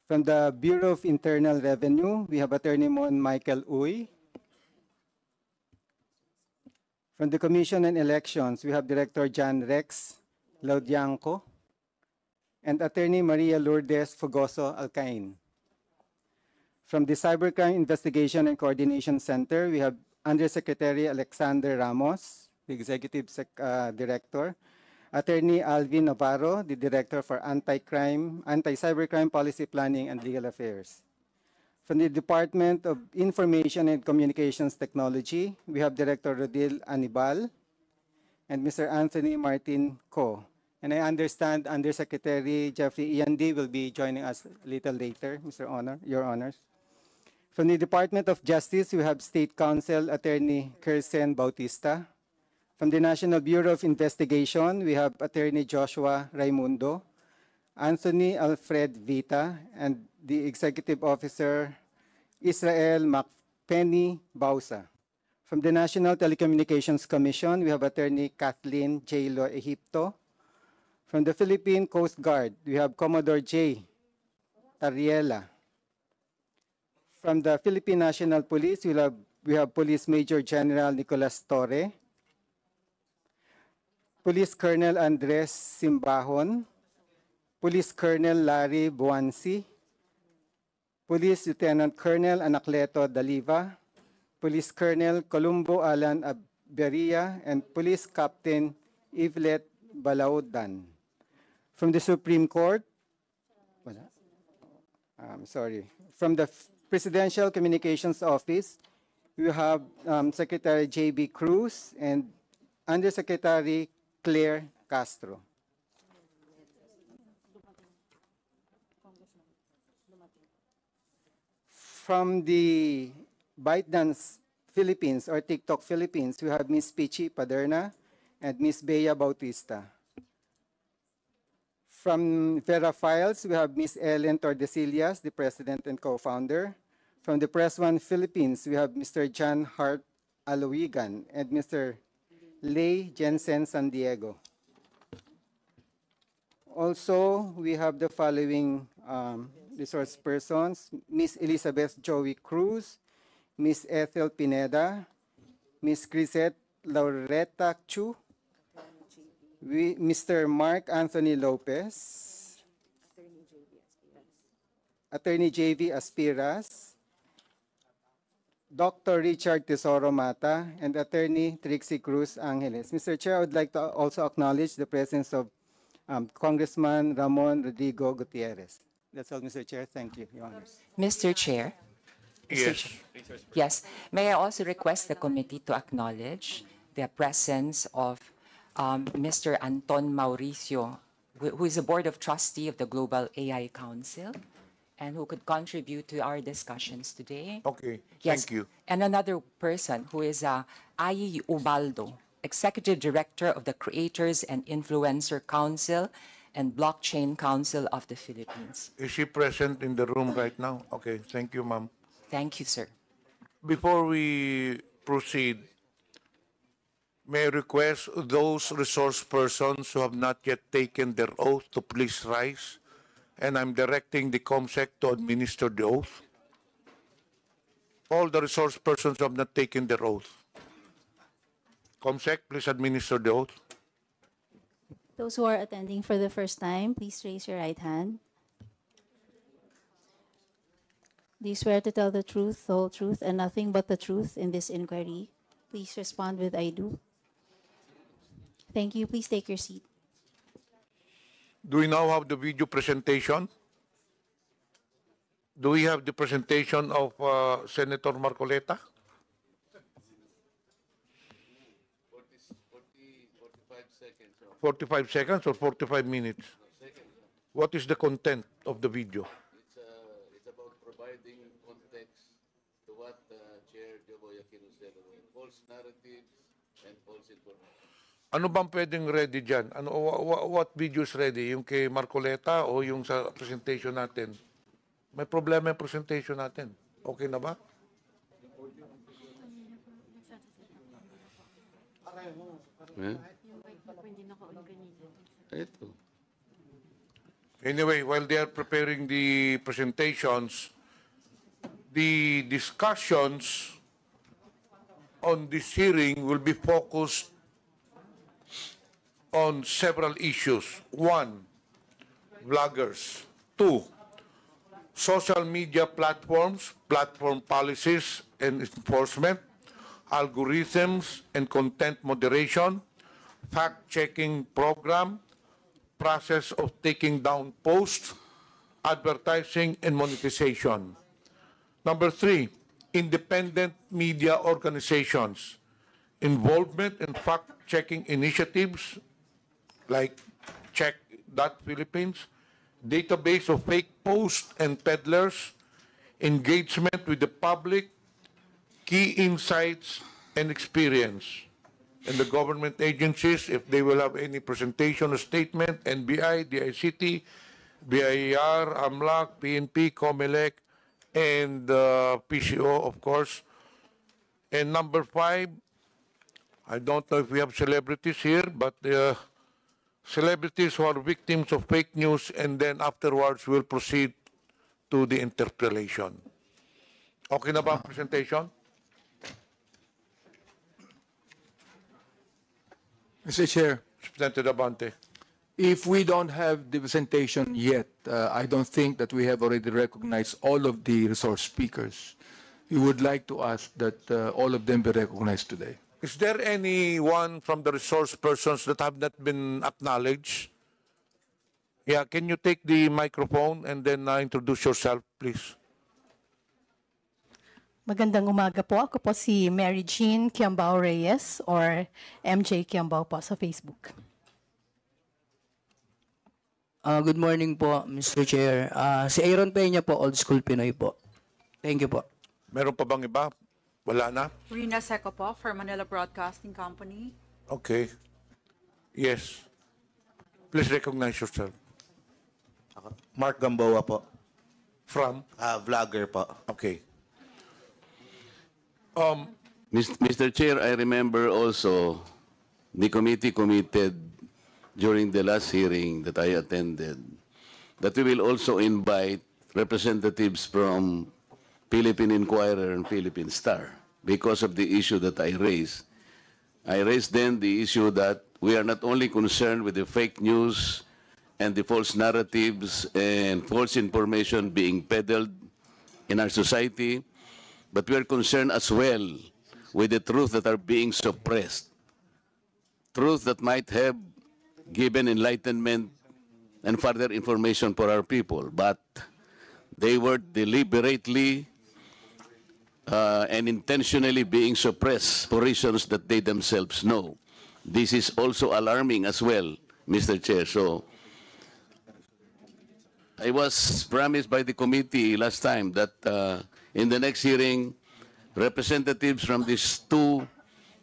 From the Bureau of Internal Revenue, we have Attorney Mon Michael Uy. From the Commission on Elections, we have Director John Rex Laudianco and Attorney Maria Lourdes Fogoso Alcain. From the Cybercrime Investigation and Coordination Center, we have Undersecretary Alexander Ramos, the Executive Director, Attorney Alvin Navarro, the Director for Anti-Cybercrime Policy Planning and Legal Affairs. From the Department of Information and Communications Technology, we have Director Rodil Anibal and Mr. Anthony Martin Co. And I understand Undersecretary Jeffrey Iandi will be joining us a little later, Mr. Honor, Your Honors. From the Department of Justice, we have State Counsel Attorney Kirsten Bautista. From the National Bureau of Investigation, we have Attorney Joshua Raimundo, Anthony Alfred Vita, and the Executive Officer Israel McPenny Bausa. From the National Telecommunications Commission, we have Attorney Kathleen J. Lo Egipto. From the Philippine Coast Guard, we have Commodore J. Tariela. From the Philippine National Police, we have Police Major General Nicolas Torre, Police Colonel Andres Simbahon, Police Colonel Larry Buansi, Police Lieutenant Colonel Anacleto Daliva, Police Colonel Columbo Alan Aberia, and Police Captain Yvette Balaudan. From the Supreme Court, from the Presidential Communications Office, we have Secretary J.B. Cruz and Undersecretary Claire Castro. From the ByteDance Philippines or TikTok Philippines, we have Ms. Pichi Paderna and Ms. Bea Bautista. From Vera Files, we have Ms. Ellen Tordesillas, the President and Co-Founder. From the Press One Philippines, we have Mr. John Hart Alowigan and Mr. Lei Jensen San Diego. Also, we have the following resource persons: Ms. Elizabeth Joey Cruz, Ms. Ethel Pineda, Ms. Crisette Laureta Chu, Mr. Mark Anthony Lopez, Attorney J.V. Aspiras, Dr. Richard Tesoro Mata, and Attorney Trixie Cruz Angeles. Mr. Chair, I would like to also acknowledge the presence of Congressman Ramon Rodrigo Gutierrez. That's all, Mr. Chair. Thank you, Your Honors. Mr. Chair. Yes. Yes. May I also request the committee to acknowledge the presence of Mr. Anton Mauricio, who is a Board of Trustee of the Global AI Council, and who could contribute to our discussions today. Okay, Yes. thank you. And another person who is Ai Ubaldo, Executive Director of the Creators and Influencer Council and Blockchain Council of the Philippines. Is she present in the room right now? Okay, thank you, ma'am. Thank you, sir. Before we proceed, may I request those resource persons who have not yet taken their oath to please rise, and I'm directing the COMSEC to administer the oath. All the resource persons who have not taken their oath. COMSEC, please administer the oath. Those who are attending for the first time, please raise your right hand. Do you swear to tell the truth, the whole truth, and nothing but the truth in this inquiry? Please respond with "I do." Thank you. Please take your seat. Do we now have the video presentation? Do we have the presentation of Senator Marcoleta? 45 seconds or 45 minutes? What is the content of the video? It's about providing context to what Chair Joboy Aquino said, false narratives and false information. Ano bang pwedeng ready dyan? What video is ready? Yung kay Marcoleta o yung sa presentation natin? May problema yung presentation natin. Okay na ba? Ito. Anyway, while they are preparing the presentations, the discussions on this hearing will be focused on several issues. One, vloggers. Two, social media platforms, platform policies and enforcement, algorithms and content moderation, fact-checking program, process of taking down posts, advertising and monetization. Number three, independent media organizations, involvement in fact-checking initiatives like Check.Philippines, database of fake posts and peddlers, engagement with the public, key insights and experience. And the government agencies, if they will have any presentation or statement, NBI, DICT, BIR, AMLAC, PNP, COMELEC, and PCO, of course. And number five, I don't know if we have celebrities here, but celebrities who are victims of fake news, and then afterwards we'll proceed to the interpellation. Okay na ba ang presentation? Mr. Chair, Representative Abante. if we don't have the presentation yet, I don't think that we have already recognized all of the resource speakers. We would like to ask that all of them be recognized today. Is there anyone from the resource persons that have not been acknowledged? Yeah, can you take the microphone and then introduce yourself, please? Magandang umaga po. Ako po si Mary Jean Kiambao Reyes or MJ Kiambao po sa Facebook. Good morning po, Mr. Chair. Si Aaron Peña po, Old School Pinoy po. Thank you po. Meron pa bang iba? Wala na? Rina Seco po for Manila Broadcasting Company. Okay. Yes. Please recognize yourself. Mark Gamboa po. From? Vlogger po. Okay. Mr. Chair, I remember also the committee committed during the last hearing that I attended that we will also invite representatives from Philippine Inquirer and Philippine Star because of the issue that I raised. I raised then the issue that we are not only concerned with the fake news and the false narratives and false information being peddled in our society, but we are concerned as well with the truth that are being suppressed. Truth that might have given enlightenment and further information for our people, but they were deliberately and intentionally being suppressed for reasons that they themselves know. This is also alarming as well, Mr. Chair. So I was promised by the committee last time that in the next hearing, representatives from these two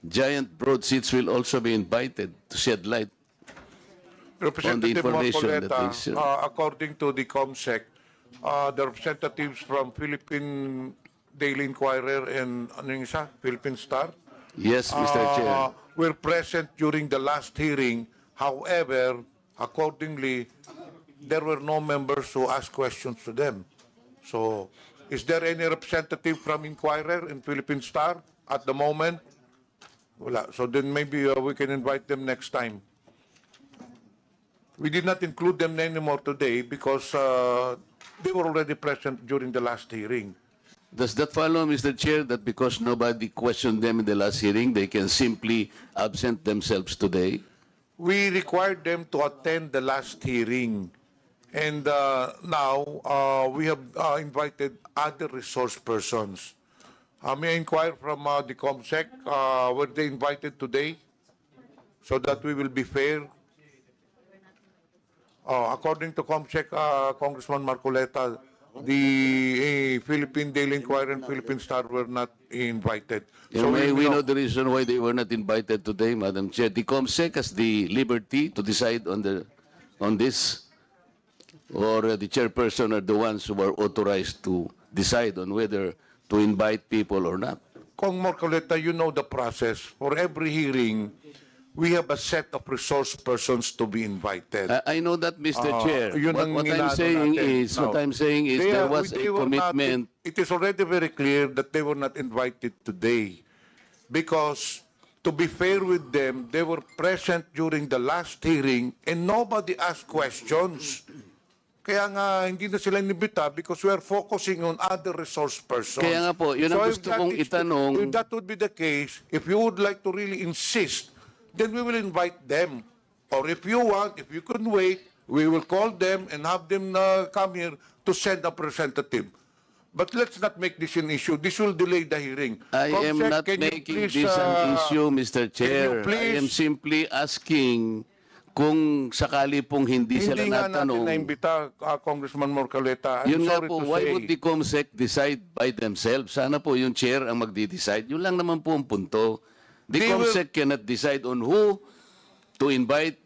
giant broad seats will also be invited to shed light on the Representative information that they Marcoleta, share. according to the COMSEC, the representatives from Philippine Daily Inquirer and ano yung isa? Philippine Star? Yes, Mr. Chair. Were present during the last hearing. However, accordingly, there were no members who asked questions to them. So, is there any representative from Inquirer and Philippine Star at the moment? Wala. So then maybe we can invite them next time. We did not include them anymore today because they were already present during the last hearing. Does that follow, Mr. Chair, that because nobody questioned them in the last hearing, they can simply absent themselves today? We required them to attend the last hearing. And now we have invited other resource persons. May I inquire from the COMSEC, were they invited today so that we will be fair? According to COMSEC, Congressman Marcoleta, the Philippine Daily Inquirer and Philippine Star were not invited. So may we know the reason why they were not invited today, Madam Chair? The COMSEC has the liberty to decide on this, or the chairperson are the ones who are authorized to decide on whether to invite people or not. Kong Marcoleta, you know the process. For every hearing, we have a set of resource persons to be invited. I know that, Mr. Chair. Yun ang What I'm inaano saying natin. is, what No. I'm saying is They there are- was a they were not- commitment. it is already very clear that they were not invited today because, to be fair with them, they were present during the last hearing and nobody asked questions. Kaya nga, hindi na sila inibita because we are focusing on other resource persons. Kaya nga po, yun ang if gusto that kong is itanong. If that would be the case, if you would like to really insist, then we will invite them. Or if you want, if you can wait, we will call them and have them come here to send a representative. But let's not make this an issue. This will delay the hearing. I am Comsec, not can you making please, this an issue, Mr. Chair. I please- am simply asking kung sakali pong hindi sila Hindi nga natin natanong. na-imbita, Congressman Morcaleta. I'm Yun nga sorry po, to why say. would the COMSEC decide by themselves? Sana po yung chair ang magdi-decide. Yun lang naman po ang punto. The They will- COMSEC cannot decide on who to invite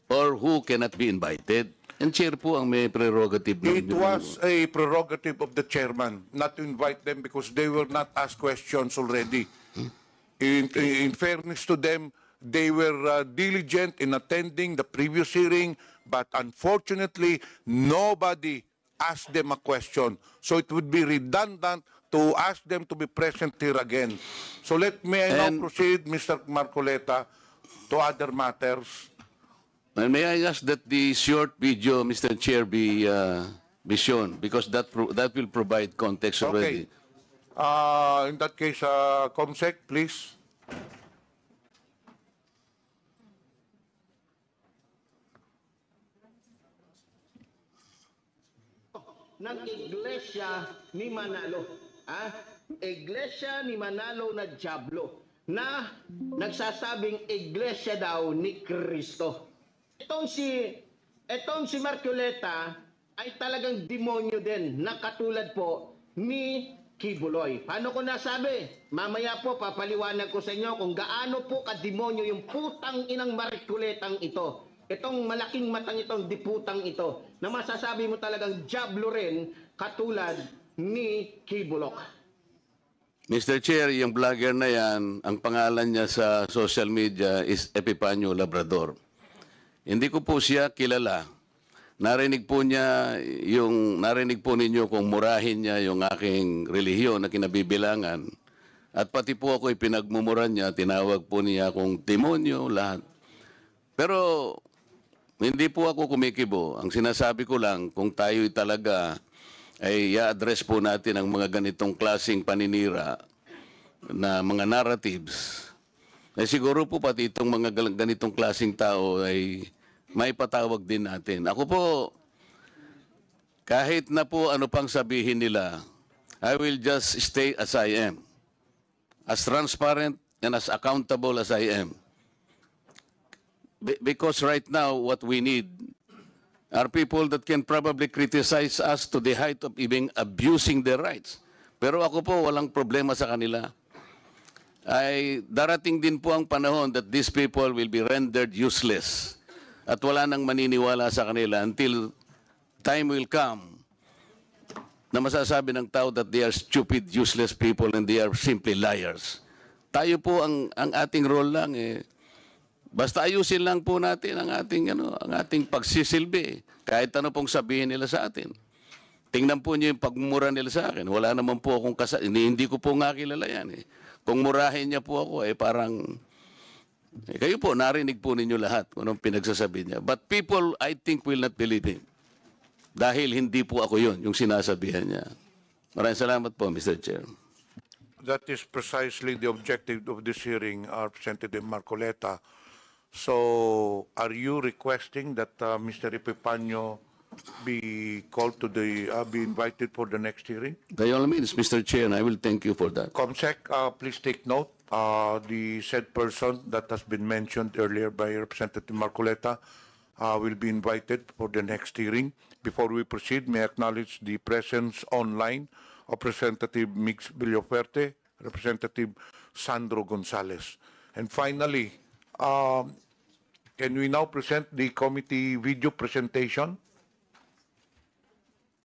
or who cannot be invited. And chair po ang may prerogative. It was a prerogative of the chairman not to invite them because they were not asked questions already. In fairness to them, they were diligent in attending the previous hearing, but unfortunately, nobody asked them a question. So it would be redundant to ask them to be present here again. So may I now And- proceed, Mr. Marcoleta, to other matters. And may I ask that the short video, Mr. Chair, be shown because that will provide context already. In that case, Comsec, please. Ng Iglesia ni Manalo. Iglesia ni Manalo na Diablo na nagsasabing iglesia daw ni Kristo. Itong si Marcoleta ay talagang demonyo din na katulad po ni Kibuloy. Paano ko nasabi? Mamaya po papaliwanag ko sa inyo kung gaano po kademonyo yung putang inang Marcoletang ito. Itong malaking matang itong diputang ito na masasabi mo talagang diablo rin katulad ni Kibulok. Mr. Chair, yung vlogger na yan, ang pangalan niya sa social media is Epipanio Labrador. Hindi ko po siya kilala. Narinig po ninyo kung murahin niya yung aking relihiyon na kinabibilangan. At pati po ako pinagmumura niya, tinawag po niya akong demonyo, lahat. Pero hindi po ako kumikibo. Ang sinasabi ko lang, kung tayo'y talaga ay i-address po natin ang mga ganitong klaseng paninira na mga narratives, ay siguro po pati itong mga ganitong klaseng tao ay may patawag din natin. Ako po, kahit na po ano pang sabihin nila, I will just stay as I am. As transparent and as accountable as I am. Because right now, what we need are people that can probably criticize us to the height of even abusing their rights. Pero ako po, walang problema sa kanila. Ay darating din po ang panahon that these people will be rendered useless. At wala nang maniniwala sa kanila until time will come na masasabi ng tao that they are stupid, useless people and they are simply liars. Tayo po, ang ating role lang basta ayusin lang po natin ang ating pagsisilbi. Kahit ano pong sabihin nila sa atin. Tingnan po niyo yung pagmumura nila sa akin. Wala naman po akong hindi ko po nga kilala yan. Kung murahin niya po ako, parang kayo po, narinig po ninyo lahat kung anong pinagsasabi niya. But people, I think, will not believe him. Dahil hindi po ako yun, yung sinasabihan niya. Maraming salamat po, Mr. Chair. That is precisely the objective of this hearing, Representative Marcoleta. So, are you requesting that Mr. Epipanio be called to be invited for the next hearing? By all means, Mr. Chair, and I will thank you for that. Comsec, please take note. The said person that has been mentioned earlier by Representative Marcoleta will be invited for the next hearing. Before we proceed, may I acknowledge the presence online of Representative Mix Villaferte, Representative Sandro Gonzales. And finally, can we now present the committee video presentation?